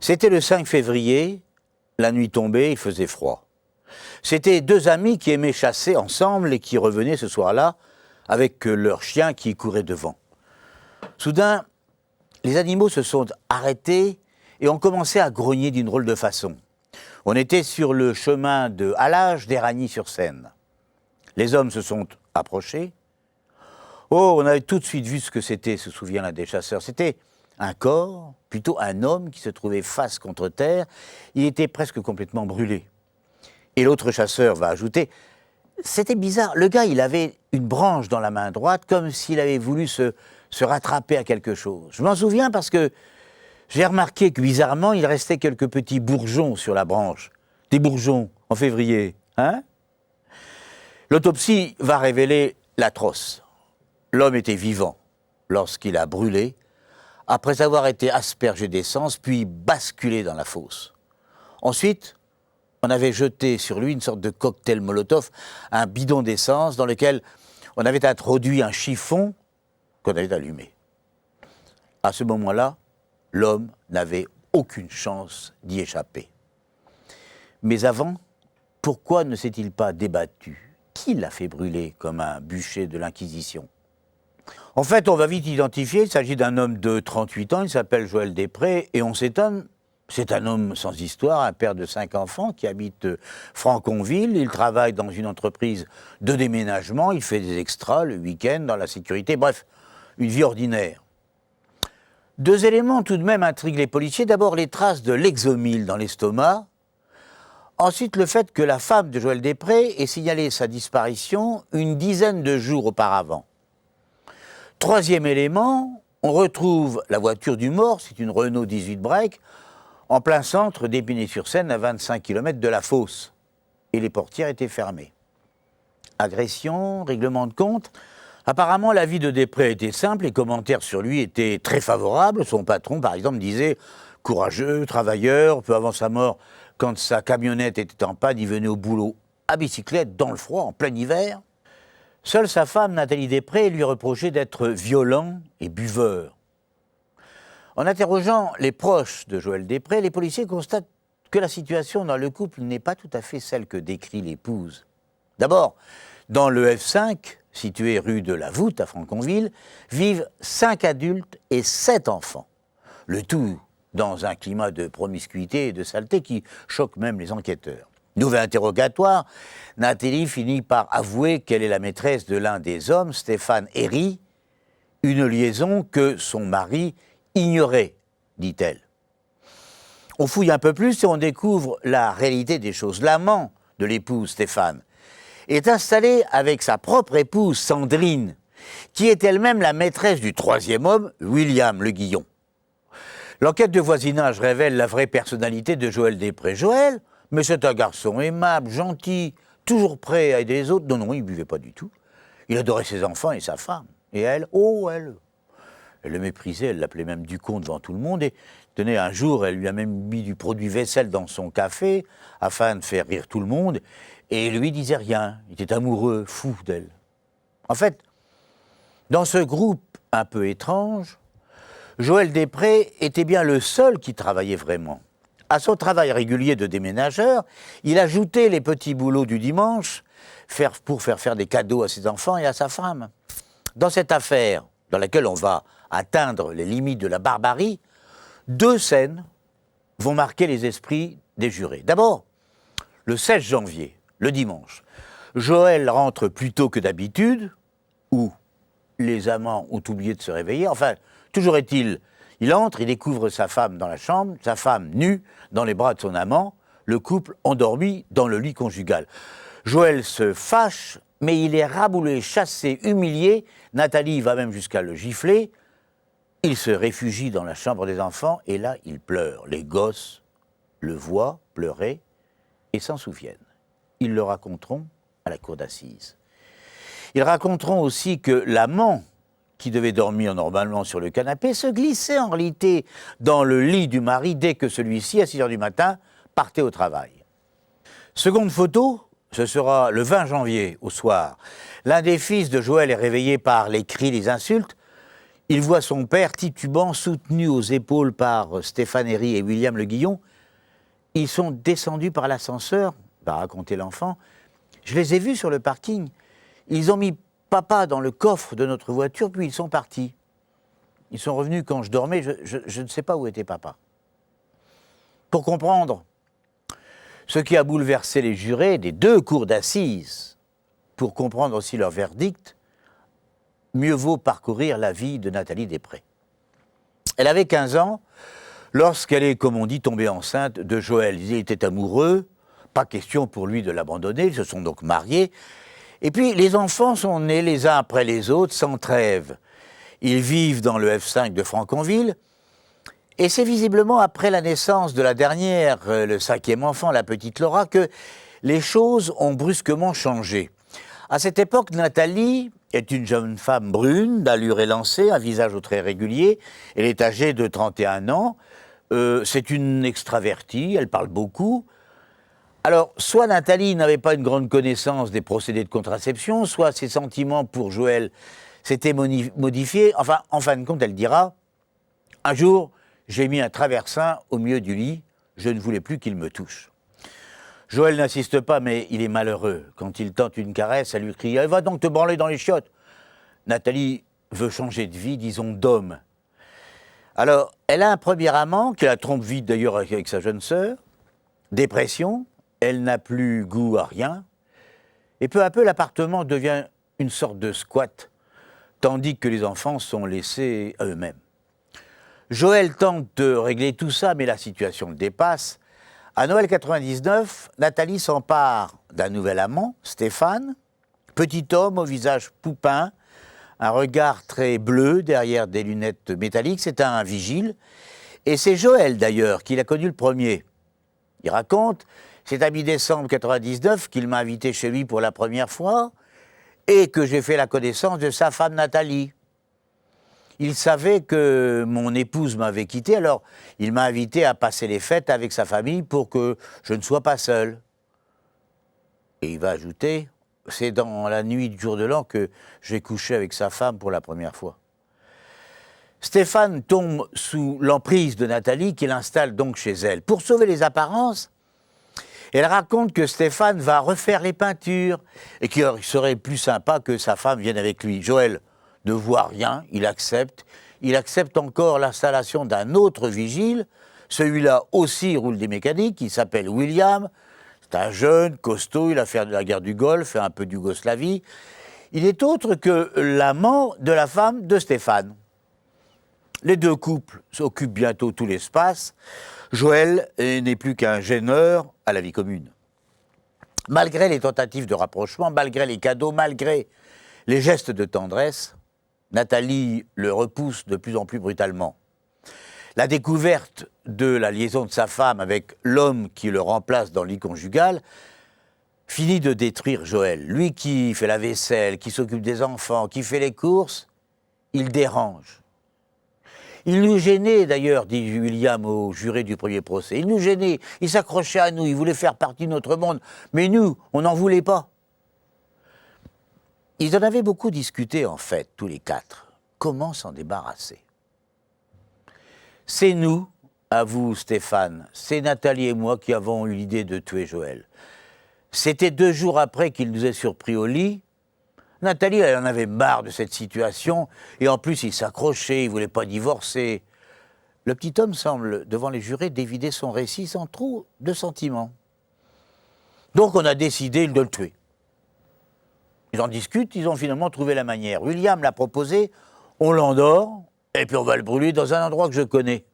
C'était le 5 février, la nuit tombée, il faisait froid. C'étaient deux amis qui aimaient chasser ensemble et qui revenaient ce soir-là avec leur chien qui courait devant. Soudain, les animaux se sont arrêtés et ont commencé à grogner d'une drôle de façon. On était sur le chemin de halage d'Éragny-sur-Seine. Les hommes se sont approchés. Oh, on avait tout de suite vu ce que c'était, se souvient l'un des chasseurs. C'était un corps, plutôt un homme qui se trouvait face contre terre. Il était presque complètement brûlé. Et l'autre chasseur va ajouter, c'était bizarre, le gars, il avait une branche dans la main droite, comme s'il avait voulu se rattraper à quelque chose. Je m'en souviens parce que j'ai remarqué que bizarrement, il restait quelques petits bourgeons sur la branche. Des bourgeons en février, hein? L'autopsie va révéler l'atroce. L'homme était vivant lorsqu'il a brûlé, après avoir été aspergé d'essence, puis basculé dans la fosse. Ensuite, on avait jeté sur lui une sorte de cocktail Molotov, un bidon d'essence dans lequel on avait introduit un chiffon qu'on avait allumé. À ce moment-là, l'homme n'avait aucune chance d'y échapper. Mais avant, pourquoi ne s'est-il pas débattu? Qui l'a fait brûler comme un bûcher de l'Inquisition? En fait, on va vite identifier, il s'agit d'un homme de 38 ans, il s'appelle Joël Després, et on s'étonne, c'est un homme sans histoire, un père de 5 enfants qui habite Franconville, il travaille dans une entreprise de déménagement, il fait des extras le week-end dans la sécurité, bref, une vie ordinaire. Deux éléments tout de même intriguent les policiers, d'abord les traces de l'exomile dans l'estomac, ensuite le fait que la femme de Joël Després ait signalé sa disparition une dizaine de jours auparavant. Troisième élément, on retrouve la voiture du mort, c'est une Renault 18 break, en plein centre d'Épinay-sur-Seine, à 25 km de la fosse. Et les portières étaient fermées. Agression, règlement de compte. Apparemment, la vie de Després était simple, les commentaires sur lui étaient très favorables. Son patron, par exemple, disait « courageux, travailleur, peu avant sa mort, quand sa camionnette était en panne, il venait au boulot à bicyclette, dans le froid, en plein hiver ». Seule sa femme, Nathalie Després, lui reprochait d'être violent et buveur. En interrogeant les proches de Joël Després, les policiers constatent que la situation dans le couple n'est pas tout à fait celle que décrit l'épouse. D'abord, dans le F5, situé rue de la Voûte à Franconville, vivent 5 adultes et 7 enfants. Le tout dans un climat de promiscuité et de saleté qui choque même les enquêteurs. Nouvel interrogatoire, Nathalie finit par avouer qu'elle est la maîtresse de l'un des hommes, Stéphane Herry, une liaison que son mari ignorait, dit-elle. On fouille un peu plus et on découvre la réalité des choses. L'amant de l'épouse Stéphane est installé avec sa propre épouse Sandrine, qui est elle-même la maîtresse du troisième homme, William Le Guillon. L'enquête de voisinage révèle la vraie personnalité de Joël Després. Joël, mais c'est un garçon aimable, gentil, toujours prêt à aider les autres. Non, il ne buvait pas du tout. Il adorait ses enfants et sa femme. Et elle, elle le méprisait, elle l'appelait même Ducon devant tout le monde. Et tenez, un jour, elle lui a même mis du produit vaisselle dans son café afin de faire rire tout le monde. Et lui disait rien. Il était amoureux, fou d'elle. En fait, dans ce groupe un peu étrange, Joël Després était bien le seul qui travaillait vraiment. À son travail régulier de déménageur, il ajoutait les petits boulots du dimanche pour faire des cadeaux à ses enfants et à sa femme. Dans cette affaire, dans laquelle on va atteindre les limites de la barbarie, 2 scènes vont marquer les esprits des jurés. D'abord, le 16 janvier, le dimanche, Joël rentre plus tôt que d'habitude, ou les amants ont oublié de se réveiller. Enfin, toujours est-il, il entre, il découvre sa femme dans la chambre, sa femme nue dans les bras de son amant, le couple endormi dans le lit conjugal. Joël se fâche, mais il est raboulé, chassé, humilié. Nathalie va même jusqu'à le gifler. Il se réfugie dans la chambre des enfants et là, il pleure. Les gosses le voient pleurer et s'en souviennent. Ils le raconteront à la cour d'assises. Ils raconteront aussi que l'amant, qui devait dormir normalement sur le canapé, se glissait en réalité dans le lit du mari dès que celui-ci, à 6 h du matin, partait au travail. Seconde photo, ce sera le 20 janvier, au soir. L'un des fils de Joël est réveillé par les cris, les insultes. Il voit son père titubant, soutenu aux épaules par Stéphane Herry et William Le Guillon. Ils sont descendus par l'ascenseur, va raconter l'enfant. Je les ai vus sur le parking. Ils ont mis papa dans le coffre de notre voiture, puis ils sont partis. Ils sont revenus quand je dormais, je ne sais pas où était papa. Pour comprendre ce qui a bouleversé les jurés des 2 cours d'assises, pour comprendre aussi leur verdict, mieux vaut parcourir la vie de Nathalie Després. Elle avait 15 ans lorsqu'elle est, comme on dit, tombée enceinte de Joël. Il était amoureux, pas question pour lui de l'abandonner, ils se sont donc mariés. Et puis les enfants sont nés les uns après les autres, sans trêve. Ils vivent dans le F5 de Franconville, et c'est visiblement après la naissance de la dernière, le 5e enfant, la petite Laura, que les choses ont brusquement changé. À cette époque, Nathalie est une jeune femme brune, d'allure élancée, un visage aux traits réguliers. Elle est âgée de 31 ans. C'est une extravertie, elle parle beaucoup. Alors, soit Nathalie n'avait pas une grande connaissance des procédés de contraception, soit ses sentiments pour Joël s'étaient modifiés. Enfin, en fin de compte, elle dira « Un jour, j'ai mis un traversin au milieu du lit, je ne voulais plus qu'il me touche. » Joël n'insiste pas, mais il est malheureux. Quand il tente une caresse, elle lui crie « Va donc te branler dans les chiottes !» Nathalie veut changer de vie, disons d'homme. Alors, elle a un premier amant, qui la trompe vite d'ailleurs avec sa jeune sœur. Dépression, elle n'a plus goût à rien. Et peu à peu, l'appartement devient une sorte de squat, tandis que les enfants sont laissés à eux-mêmes. Joël tente de régler tout ça, mais la situation le dépasse. À Noël 99, Nathalie s'empare d'un nouvel amant, Stéphane, petit homme au visage poupin, un regard très bleu derrière des lunettes métalliques, c'est un vigile. Et c'est Joël d'ailleurs qui l'a connu le premier. Il raconte, c'est à mi-décembre 99 qu'il m'a invité chez lui pour la première fois et que j'ai fait la connaissance de sa femme Nathalie. Il savait que mon épouse m'avait quitté, alors il m'a invité à passer les fêtes avec sa famille pour que je ne sois pas seul. Et il va ajouter, c'est dans la nuit du jour de l'an que j'ai couché avec sa femme pour la première fois. Stéphane tombe sous l'emprise de Nathalie qui l'installe donc chez elle. Pour sauver les apparences, elle raconte que Stéphane va refaire les peintures et qu'il serait plus sympa que sa femme vienne avec lui. Joël ne voit rien, il accepte. Il accepte encore l'installation d'un autre vigile. Celui-là aussi roule des mécaniques, il s'appelle William. C'est un jeune, costaud, il a fait de la guerre du Golfe, fait un peu d'Yougoslavie. Il est autre que l'amant de la femme de Stéphane. Les 2 couples s'occupent bientôt tout l'espace. Joël n'est plus qu'un gêneur à la vie commune. Malgré les tentatives de rapprochement, malgré les cadeaux, malgré les gestes de tendresse, Nathalie le repousse de plus en plus brutalement. La découverte de la liaison de sa femme avec l'homme qui le remplace dans le lit conjugal finit de détruire Joël. Lui qui fait la vaisselle, qui s'occupe des enfants, qui fait les courses, il dérange. Il nous gênait d'ailleurs, dit William au juré du premier procès. Il nous gênait, il s'accrochait à nous, il voulait faire partie de notre monde, mais nous, on n'en voulait pas. Ils en avaient beaucoup discuté, en fait, tous les 4. Comment s'en débarrasser? C'est nous, à vous, Stéphane, c'est Nathalie et moi qui avons eu l'idée de tuer Joël. C'était 2 jours après qu'il nous ait surpris au lit. Nathalie, elle en avait marre de cette situation, et en plus, il s'accrochait, il ne voulait pas divorcer. Le petit homme semble, devant les jurés, dévider son récit sans trop de sentiments. Donc on a décidé de le tuer. Ils en discutent, ils ont finalement trouvé la manière. William l'a proposé, on l'endort, et puis on va le brûler dans un endroit que je connais.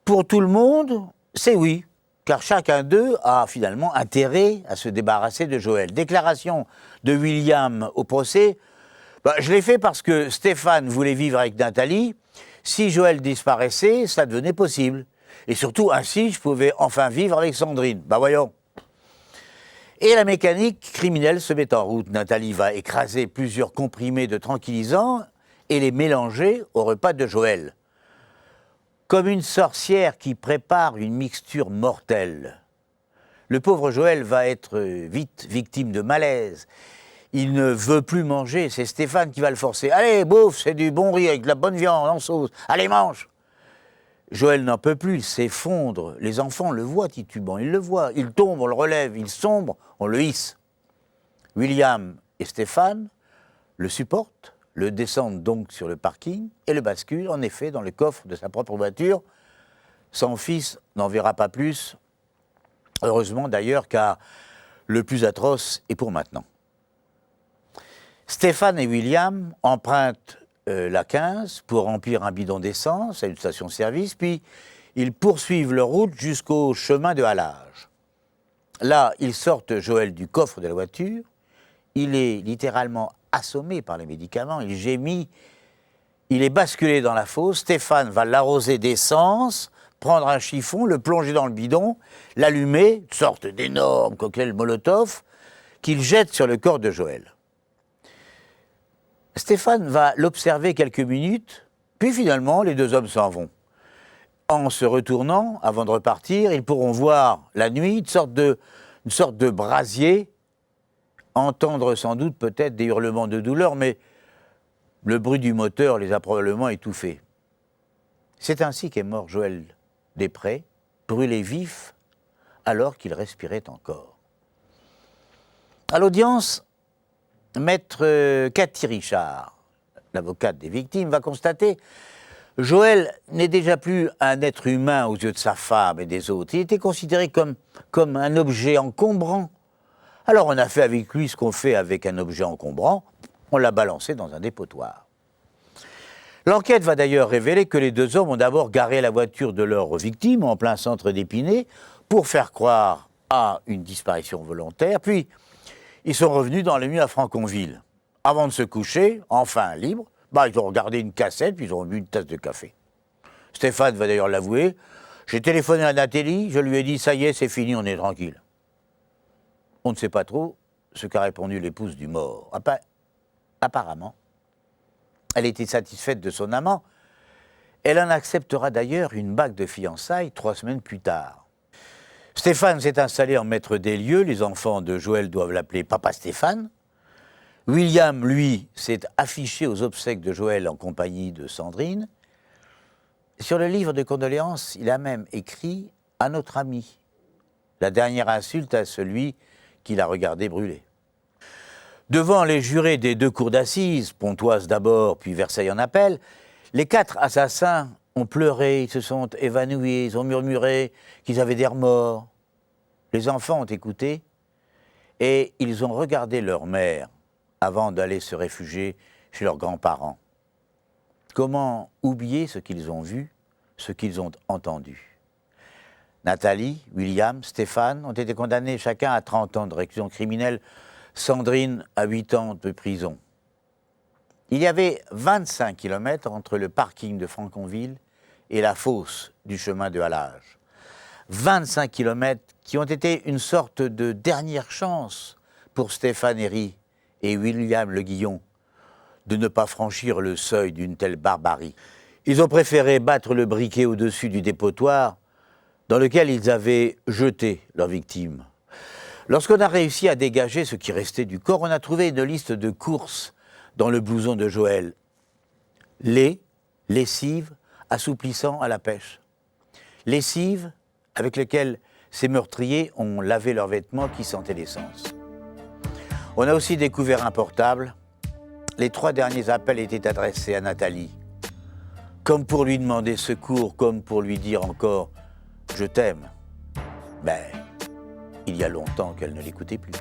Pour tout le monde, c'est oui, car chacun d'eux a finalement intérêt à se débarrasser de Joël. Déclaration de William au procès, je l'ai fait parce que Stéphane voulait vivre avec Nathalie. Si Joël disparaissait, ça devenait possible. Et surtout, ainsi, je pouvais enfin vivre avec Sandrine. Voyons. Et la mécanique criminelle se met en route. Nathalie va écraser plusieurs comprimés de tranquillisants et les mélanger au repas de Joël. Comme une sorcière qui prépare une mixture mortelle. Le pauvre Joël va être vite victime de malaise. Il ne veut plus manger, c'est Stéphane qui va le forcer. Allez, bouffe, c'est du bon riz avec de la bonne viande en sauce. Allez, mange. Joël n'en peut plus, il s'effondre. Les enfants le voient titubant, ils le voient. Il tombe, on le relève, il sombre, on le hisse. William et Stéphane le supportent, le descendent donc sur le parking et le basculent en effet dans le coffre de sa propre voiture. Son fils n'en verra pas plus, heureusement d'ailleurs, car le plus atroce est pour maintenant. Stéphane et William empruntent la 15 pour remplir un bidon d'essence à une station-service, puis ils poursuivent leur route jusqu'au chemin de halage. Là, ils sortent Joël du coffre de la voiture. Il est littéralement assommé par les médicaments, il gémit, il est basculé dans la fosse. Stéphane va l'arroser d'essence, prendre un chiffon, le plonger dans le bidon, l'allumer, une sorte d'énorme cocktail Molotov, qu'il jette sur le corps de Joël. Stéphane va l'observer quelques minutes, puis finalement, les deux hommes s'en vont. En se retournant, avant de repartir, ils pourront voir la nuit une sorte de brasier, entendre sans doute peut-être des hurlements de douleur, mais le bruit du moteur les a probablement étouffés. C'est ainsi qu'est mort Joël Després, brûlé vif alors qu'il respirait encore. À l'audience, maître Cathy Richard, l'avocate des victimes, va constater « Joël n'est déjà plus un être humain aux yeux de sa femme et des autres. Il était considéré comme un objet encombrant. Alors on a fait avec lui ce qu'on fait avec un objet encombrant, on l'a balancé dans un dépotoir. » L'enquête va d'ailleurs révéler que les deux hommes ont d'abord garé la voiture de leur victime en plein centre d'Épinay pour faire croire à une disparition volontaire, puis ils sont revenus dans la nuit à Franconville. Avant de se coucher, enfin libres, ils ont regardé une cassette, puis ils ont bu une tasse de café. Stéphane va d'ailleurs l'avouer. J'ai téléphoné à Nathalie, je lui ai dit « ça y est, c'est fini, on est tranquille ». On ne sait pas trop ce qu'a répondu l'épouse du mort. Apparemment, elle était satisfaite de son amant. Elle en acceptera d'ailleurs une bague de fiançailles 3 semaines plus tard. Stéphane s'est installé en maître des lieux. Les enfants de Joël doivent l'appeler Papa Stéphane. William, lui, s'est affiché aux obsèques de Joël en compagnie de Sandrine. Sur le livre de condoléances, il a même écrit « à notre ami ». La dernière insulte à celui qui l'a regardé brûler. Devant les jurés des 2 cours d'assises, Pontoise d'abord, puis Versailles en appel, les 4 assassins ont pleuré, ils se sont évanouis, ils ont murmuré qu'ils avaient des remords. Les enfants ont écouté et ils ont regardé leur mère avant d'aller se réfugier chez leurs grands-parents. Comment oublier ce qu'ils ont vu, ce qu'ils ont entendu? Nathalie, William, Stéphane ont été condamnés chacun à 30 ans de réclusion criminelle, Sandrine à 8 ans de prison. Il y avait 25 km entre le parking de Franconville et la fosse du chemin de halage. 25 km qui ont été une sorte de dernière chance pour Stéphane Herry et William Le Guillon de ne pas franchir le seuil d'une telle barbarie. Ils ont préféré battre le briquet au-dessus du dépotoir dans lequel ils avaient jeté leur victime. Lorsqu'on a réussi à dégager ce qui restait du corps, on a trouvé une liste de courses dans le blouson de Joël. Lait, lessive, assouplissant à la pêche. Lessive avec lesquelles ces meurtriers ont lavé leurs vêtements qui sentaient l'essence. On a aussi découvert un portable. Les 3 derniers appels étaient adressés à Nathalie, comme pour lui demander secours, comme pour lui dire encore « je t'aime ». Il y a longtemps qu'elle ne l'écoutait plus.